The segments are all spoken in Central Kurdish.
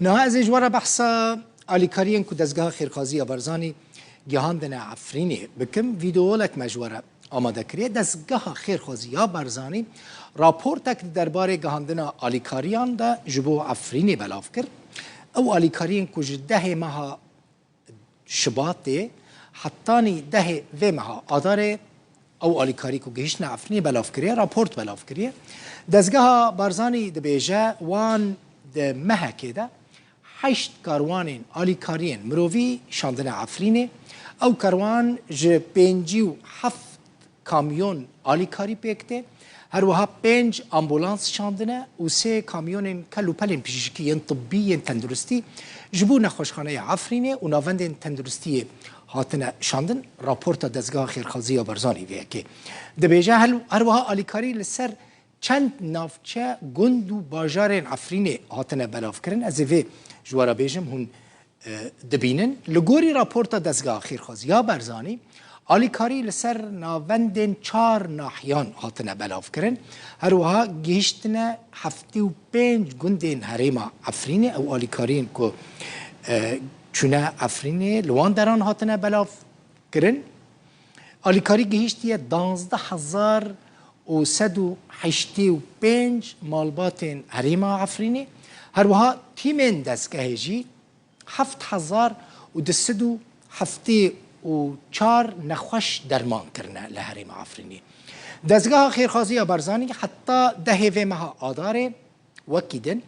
نه از اجوار بحثا آلیکارین که دزگاه خیرخازی برزانی گهاندن عفرینی بکم ویدیو لک مجوره آماده کریه دزگاه خیرخازی برزانی راپورتک درباره گهاندن آلیکاریان ده جبو عفرینی بلاف کرد او آلیکارین که جده ماه شباطه حتانی ده و ماه آداره او آلیکاری که گهشن عفرینی بلاف کریه راپورت بلاف کریه دزگاه برزانی ده بیجه وان ده مهکه ده 8 کاروان آلیکارین مروی شاندن عفرینه او کاروان ج 57 کامیون آلیکاری پیکته هر وها 5 امبولانس شاندنه و 3 کامیون کلوپلین پیشکی طبی تندرستی جبو نخوشخانه عفرینه و ناوند تندرستی هاتنه شاندن راپورت دزگاه خیرخازی برزانی ویه که دبیجه هر وها آلیکاری لسر چند نافچه گند و باجار عفرینه هاتنه بلاف کرن از وی جوارا بیجم هون دبینن لگوری راپورت دزگاه خیرخازی برزانی آلیکاری لسر ناوندن 4 ناحیان هاتنه بلاف کرن هر وها گیشتنه 75 گندین هریما عفرینه او آلیکارین که چونه عفرینه لوان دران هاتنه بلاف کرن آلیکاری گیشتیه 12185 مالبات هریما عفرینه هر وها تیمین دستگاه جی 7274 نخوش درمان کرنه لحریم عفرینی دستگاه خیرخازی برزانی حتی ده و ماه آداره وکیدن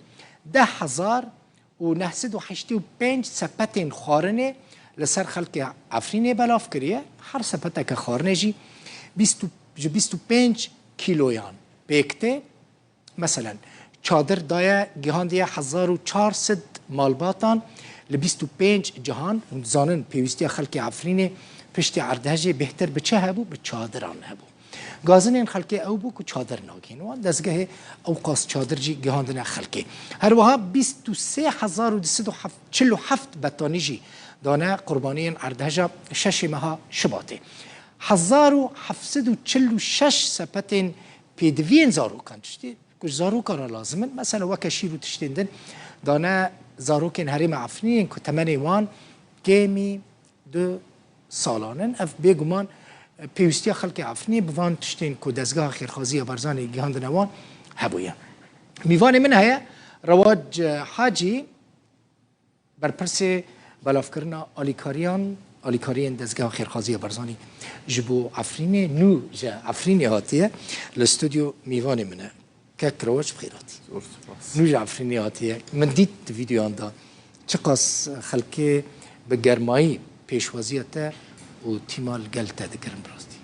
10985 سپت خارنه لسر خلق عفرینی بلاف کریه هر سپت که خارنه جی 25 کیلویان بیکته مثلا چادر دایه گهان دیه 1400 مالباتان ل 25 جهان زانن پیوستی خلق عفرینه پشت عردهجه بهتر به چه هبو؟ به چادران هبو گازن این خلق او بو که چادر ناگین و دزگه اوقاس چادر جی گهاندن خلقه هر وها 23247 بطانی جی دانه قربانین عردهجه 6 ماه شباته 1746 سپتین پیدوین زاروکان تشتی کش زاروکان لازمن مثلا وکشیر و تشتیندن دانه زاروکین هریم عفرینین که تمنی وان گیمی 2 سالانن اف بگمان پیوستی خلق عفرینی بوان تشتین که دزگاه خیرخازی برزانی گهاندن وان هبویا میوان من هیا رواج حاجی برپرس بلاف کرنا آلیکارین دزگاه خیرخازی برزانی جبو عفرینی نو جا عفرینی هاتیه الاستودیو میوان منه که رواج بخیراتی نو جا عفرینی هاتیه من دید ویدیو آندا چقاس خلقی به گرمایی پیشوازیته و تیمال گلته دگرم براستی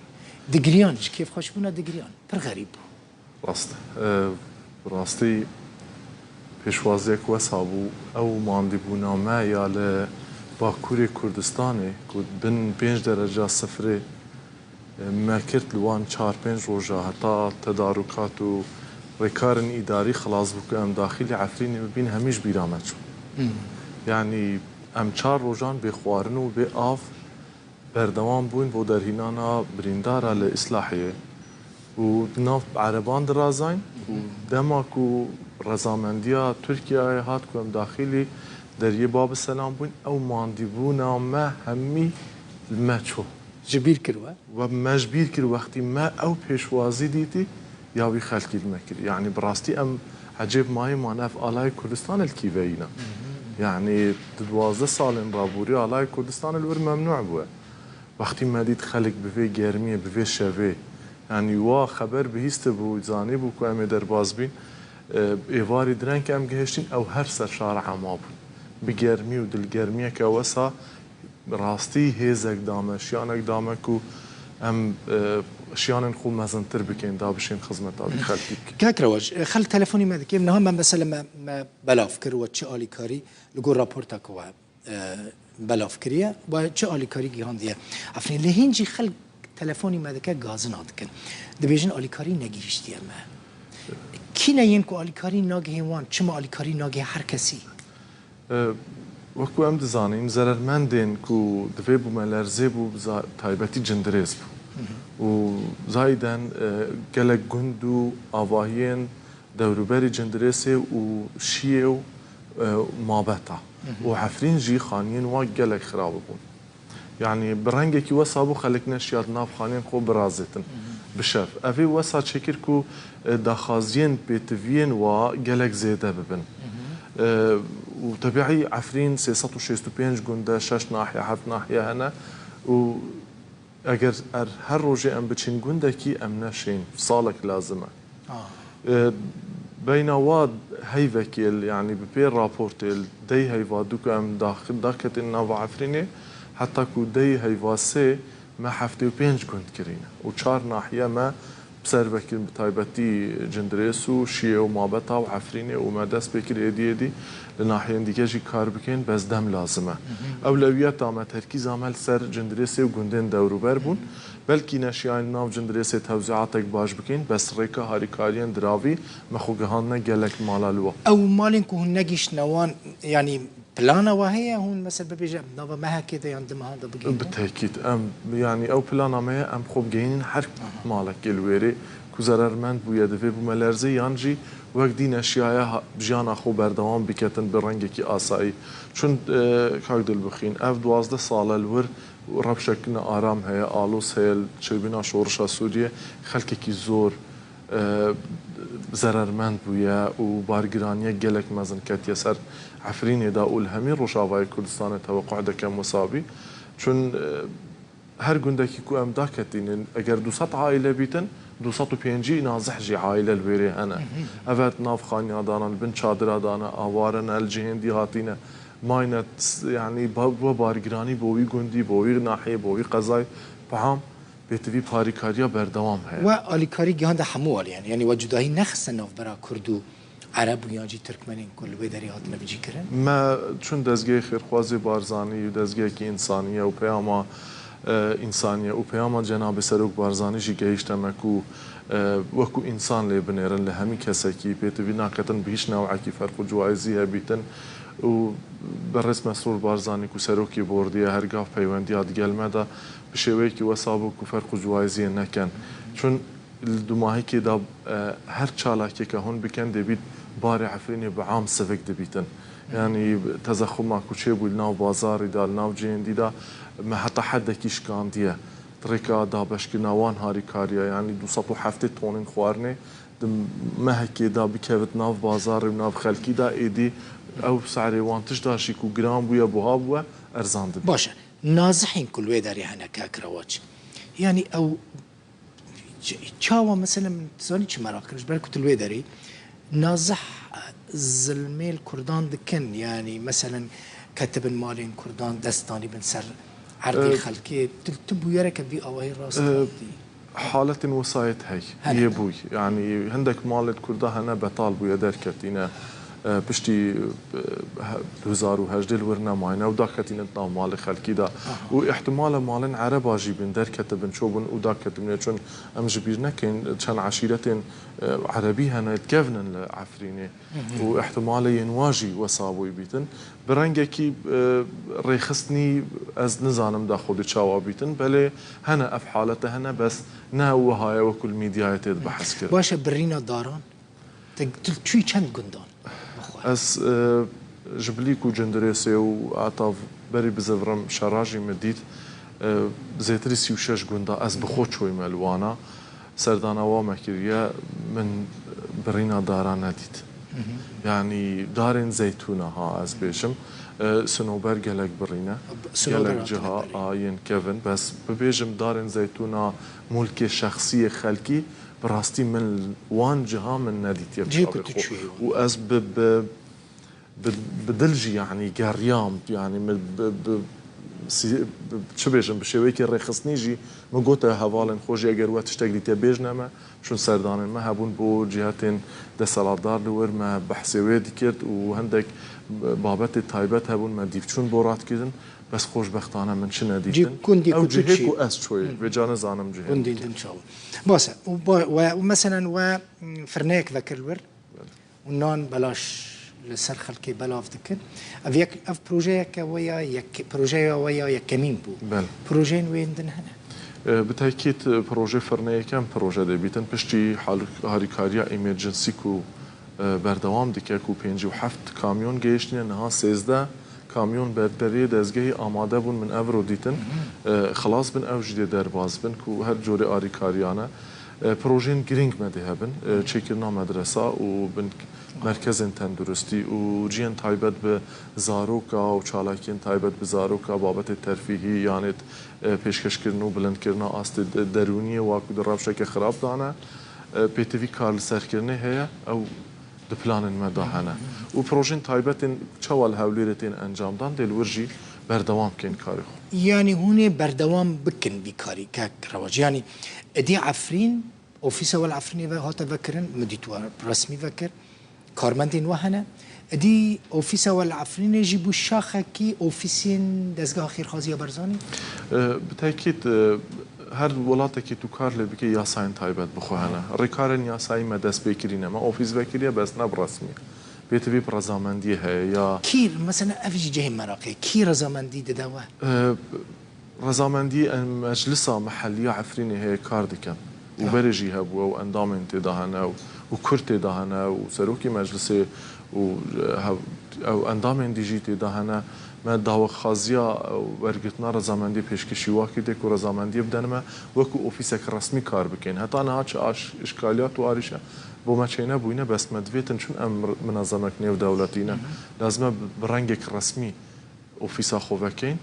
دگریان کیف خوش بونا دگریان پر غریب بو راستی پیشوازیک وسابو او ماندی بونا ما یا ل باکوری کردستانی که بین 5 درجه صفری ما کرد لوان 4-5 روزه حتی تدارکات و ریکارن اداری خلاص بکو ام داخلی عفرینی ببین همیش بیرامد شد یعنی ام 4 روزان بخوارن و به آف بردوام بوین و در هینانا بریندارا لإصلاحیه و ناف عربان درازین و دماکو رزامندیا ترکیه هات که ام داخلی در یه باب سلام بوین او ماندی بونا ما همی المچو جبیر کروه و مجبیر کرد وقتی ما او پیشوازی دیدی یا بی خلقی المکر يعني براستی ام عجب ماي مانف آلای کردستان الكيفينا يعني 12 سال رابوري آلای کردستان الور ممنوع بوه وقتی ما دید خلق بفي گرمیه بفي شوه يعني وا خبر بهیست بو زانی بو که ام در باز بین ایواری درن که ام گهشتین او هر سر شارع ما بون بگرمی و دلگرمیه که وسا راستی هیزک دامه شیانک دامه که ام شیانن خوب مزنتر بکن دا بشین خدمت آبی خلقی بکن که رواج خل تلفنی ما دکیم نه من مثلا ما بلاف کرد و چه آلیکاری لگو راپورتا که بلاف کریه و چه آلیکاری گیهان دیه افرین لهینجی خل تلفنی ما دکه گازن آدکن دبیجن آلیکاری نگیشتیه ما کی نیم که آلیکاری ناگه وان چه ما آلیکاری ناگه هر کسی وەکو ئەم دەزانین زەرمەندێن و دەبێ بوو مەلەرزێ بوو تایبەتی جندرێز بوو و زایدەن gelek gund û avahiyên dewrûberî cindirêsê û şiyê û مابتا وعفرين جي خانين وقالك خراب بون يعني برهنجك وصابو خلقنا شياد ناف خانين خو برازتن بشف افي وصا تشكركو داخازين بيتفين وقالك زيادة ببن وطبيعي عفرين 365 جنده 6 ناحيه 7 ناحيه هنا و اگر هر روجي ام بچين گوندكي ام نشين صالك لازمه بين واد هيفكيل يعني ببير رابورتيل دي هيفا دوك ام داخل داكت الناف عفريني حتى كو دي هيفا سي ما حفتي وبينج گوند كرينا وشار ناحيه ما بسربك بتايبتي جندريسو شيء ومابتا وعفريني وما داس بكر دي لناحيه ديجي كار بكين بس دم لازمه اولويات ما تركيز عمل سر جندريسي وگوندين دورو بربون بلكي نشيان ناف جندريسي توزيعاتك باش بكين بس ريكا هاريكاريان دراوي مخوغهان جلك مالالوا او مالكو نجيش نوان يعني بلانا وهي هون مثلا ببيجي نوبا ما كده عندما هذا بقي بالتاكيد ام يعني او بلانا ما ام خوب جايين حرك مالك الويري كوزررمند بو يدفي بو ملرزي يانجي وقدين اشياء بجانا خو بردوام بكتن برنجكي اساي چون كاغدل بخين اف 12 سال الور ربشكنا ارام هي الوس هي چبينا شورشا سوريا خلكي زور زررمند بويا وبارگرانيا جلك مزن كات يسر عفرين دا اقول همين روشاواي كردستان توقع دكم مصابي چون هر گوندكي كو ام داكتين اگر 200 عائله بيتن 205 نازح جي عائله الويري هنا افات ناف خانيا دانا بن شادرا دانا اوارن الجهندي هاتينا ماينت يعني بارگراني بوي گوندي بوي ناحيه بوي قزاي فهم بيتوي باريكاريا بردوام هي واليكاري جهان حمول يعني وجودهي نخس نوف برا كردو عرب وياجي تركمانين كل ويدري هاتنا بيجي كرن ما چون دزگه خيرخوازي بارزاني ودزگه كي انسانيه وبياما انسانيه وبياما جناب سروك بارزاني جي گهشتمكو وكو انسان لي بنيرن لهمي كسكي بيتوي ناقتن بهش نوعكي فرق جوائزي هبيتن و برس مسرور بارزاني كو سروكي بورديه هرگاف پيوندي ادگلمدا بشويكي وصابو كو فرق جوائزي نكن چون الدماهي كي دا هر چالاكي كهون بكن دبيت باري عفريني بعام سفك دبيتن يعني تزخم كوشي بو ناو بازار دا ناو جيندي دا ما حتى حد كيش كان ديه تريكا دا بشكي ناوان هاري كاريا يعني 207 طن خوارني ما هكي دا بكبت ناو بازار وناو خلكي دا ايدي او سعري وانتش داشي كو جرام بويا بوها بوا ارزان دبي باشا نازحين كل ويداري هنا كاكرواتش يعني او تشاوا مثلا من تزاني چه مراكش بالكو تلويداري نازح زلمي الكردان دكن يعني مثلا كتب مالين كردان دستاني بن سر عرضي خلكي تبو يرك بي اوهي راس حالة وصايت هي يبوي يعني عندك مال كردا هنا بطال بويا دركتينا بشتي 2018 ورنا معنا وداكتين نتنا مال خلكي دا واحتمال مالن عرب اجيبن دركتبن شوبن وداكتبن چون ام جبيرنا كان كان عشيرتين عربي هنا تكفنن عفريني واحتمال ينواجي وصابوي بيتن برنجكي ريخصني از نزانم دا خودي تشاوا بيتن بل هنا اف حالته هنا بس ناو هاي وكل ميديا تبحث كده باشا برينا داران تشوي چند گندان از جبليك وجندريسي وعطاف بري بزفرم شراجي مديد زيتري 36 گوندا از بخوت شوي ملوانا سردانا وامكريا من برينا داران نديد يعني دارين زيتونة ها از بيشم سنوبر قالك برينا قالك جها ين كيفن بس ببيجم دارين زيتونة ملكي شخصية خلكي براستي من وان جها من ناديت يبقى واز بدلجي يعني قريام يعني شو بيجم بشويكي رخصنيجي مقوتا هوالن خوجي اگر وقت تشتغلي تبيجنا ما شون سردان ما هبون بو جهتين دسالات دار لور ما بحثي ويدي كرت وهندك بابت تايبت هبون ما ديفچون بورات كدن بس خوشبختانه من شنو ديتن او جهيك واس شوي بجانا زانم جهيك كندي ان شاء الله باسا ومثلا وفرناك ذاك الور ونان بلاش لسر خلكي بلاف دكن افيك اف بروجيك ويا يك بروجي ويا يكمين بو بروجين وين دن هنا بالتاكيد بروجي فرناك كم بروجي دبيتن بشتي حال هاريكاريا ايمرجنسي كو بەردەوام دیکە و 57 کامیۆن گەیشتنە نەها 13 کامیۆن بەردەریە دەستگەهی ئامادە بوون من ئەڤڕۆ دیتن خلاص بن ئەو ژێ دەرباز بن و هەر جۆرە ئاریکاریانە پرۆژێن گرنگ مەدە هەبن چێکردنا مەدرسا و بن مرکزên تەندروستی و جیان تایبەت بە زارۆکا و چالاکیên تایبەت بە زارۆکا بابەتێ تەرفیهی یانێت پێشکەشکردن و بلندکردنا ئاستی دەرونیە واکو دە ڕەوشەکە خراپدانە پێتەوی کار لە سەرکردنê heye ew di planên me da hene û projên taybetên çawa li Hewlêrê tên encamdan dê li wir jî berdewam kên karê xwe. Yani hûnê berdewam bikin vîkarî kek rewac. Yani edî Efrîn ofîsa wel Efrînê ve hate vekirin min dîtwa resmî vekir karmendên we hene edî ofîsa wel Efrînê jî bû şaxekî ofîsên dezgeha xêrxwaziya Barzanî? Bi tekît her welatekî tu kar lê bike yasayên taybet bixwe hene. Rêkarên yasayî me dest pê kirîne me ofîs vekiriye bes ne bi resmî. Pêtivî bi rezamendiyê heye ya Kîr mesela ev jî cihê merakê kî rezamendî dide we? Rezamendiyê meclisa mehelliya Efrînê heye kar dikin. û berê jî hebû ew endamên têda hene û kur têda hene û serokê meclisê û ew endamên dî jî têda hene me dawexwaziya wergirtina rezamendiyê pêşkişî wa kiriye ku rezamendiyê bidene me wekû ofîsek resmî kar bikin. Heta niha çi îşkaliyat û arîşe bo me çêne bûyne bes me divêtin çün em minezemek nêvdewletî ne. Lazim e bi rengek resmî ofîsa xwe vekin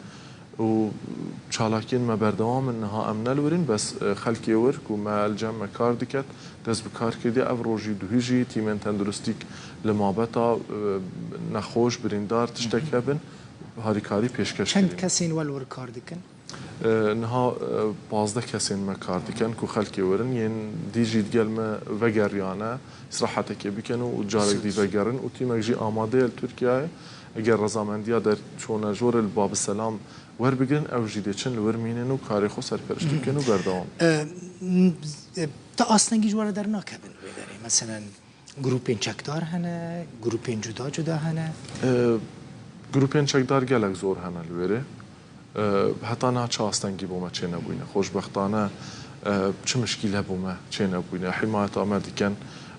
û çalakiyên me berdewam in niha em nelwirin bes xelkê wir ku me elcem me kar diket dest bi kar kiriye ev rojî duhî jî tîmên tenduristîk li mabeta nexweş birîndar tiştek hebin harîkarî pêşkeş Çend kesên wel wir kar dikin? Niha 15 kesên me kar dikin ku xelkê wirin yên dî jî digel me vegeriyane îsrahetekê bikin û carek dî vegerin û tîmek jî amade ye li Tirkiyeyê eger rezamendiya derçûna jorê li Babîselam werbigirin ew jî dê çin li wir mînin û karê xwe serpiriştî bikin û berdewam. Te asnengî ji we dernakevin wê derê meselen grupên çekdar hene grupên cuda cuda hene Grupên çekdar gelek zor hene li wêrê heta niha çi astengî bo me çê nebûyne xweşbextane çi mişkîl hebû me çê nebûyne himayeta me dikin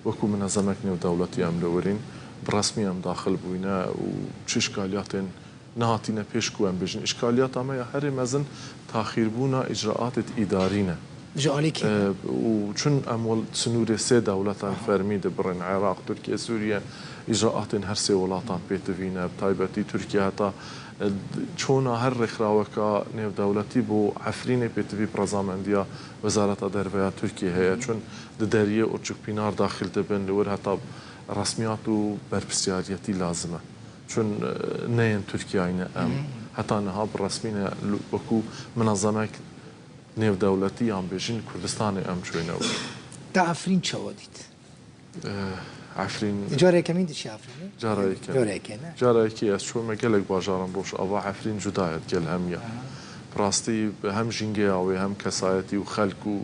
wekû minezemek nêvdewletî em li wirîn bi resmî em daxil bûyne û çi îşkaliyatên nehatîne pêş ku em bêjin îşkaliyata me ya herê mezin taxîrbûna îcraatê îdarî ne. ji alî kê û çün em sinûrê sê dewletan fermî dibirin Iraq, Tirkiye, Sûriye îcraatên her sê welatan pêtivîne bi taybetî Tirkiye heta çûna her rêxraweka nêvdewletî bo Efrînê pêtivî rezamendiya Wezareta Derveya Tirkiye heye çün di deriyê Urçukpînar daxil dibin li wir heta resmiyat û berpirsiyariyetî lazim e. Çün neyên Tirkiyeyê ne em heta niha bi resmî ne wekû minezemek nêvdewletî yan bêjin Kurdistanê em çûyne wir. te Efrîn çawa dît? Efrîn Careke min diçî Efrînê? Carekê ne. Carekê ez çûme gelek bajaran roj ava Efrîn cuda et gel hemiye. Rastî hem jîngeya wê hem kesayetî û xelk û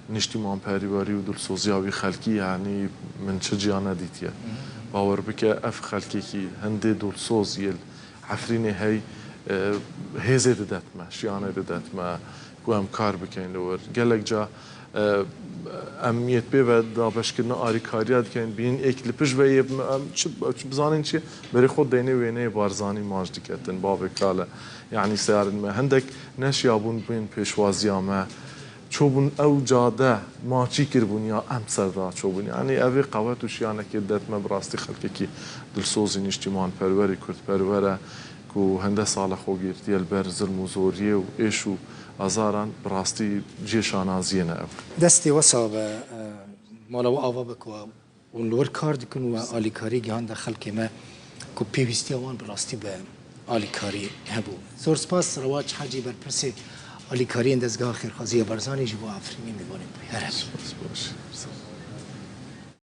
niştîman perîwarî û dilsoziya wî xelkî yanî min çi ciyana dîtiye. Bawer bike ev xelkekî hindê dilsoz yê Efrînê hey hêzê didet me, şiyanê didet me ku em kar bikin li wir. Gelek ca em yet pê ve dabeşkirina alîkariya dikin bînin êk li pij ve em çi bizanin çi berê xwe deynê wêneyê barzanî maj diketin bavê kale yanî seyarin me hindek neşiyabûn bên pêşwaziya me çûbûn ew cade maçî kirbûn ya em serda çûbûn yanî ev ê qewet û şiyanekê det me bi rastî xelkekî dilsozî niştîman perwerî Kurdperwer e ku hinde sala xwe girtiye li ber zilm û zoriyê û êş û azaran bi rastî cê şanaziyê ne ev. Destê wesa be mala we ava bik we hûn li wir kar dikin û alîkarî gihan de xelkê me ku pêwîstiya wan bi rastî be alîkarî hebû. Zor spas Rewaç Hecî berpirsê alîkariyên dezgeha xêrxwaziya Barzanî ji bo Efrînê mêvanê bûye. Here.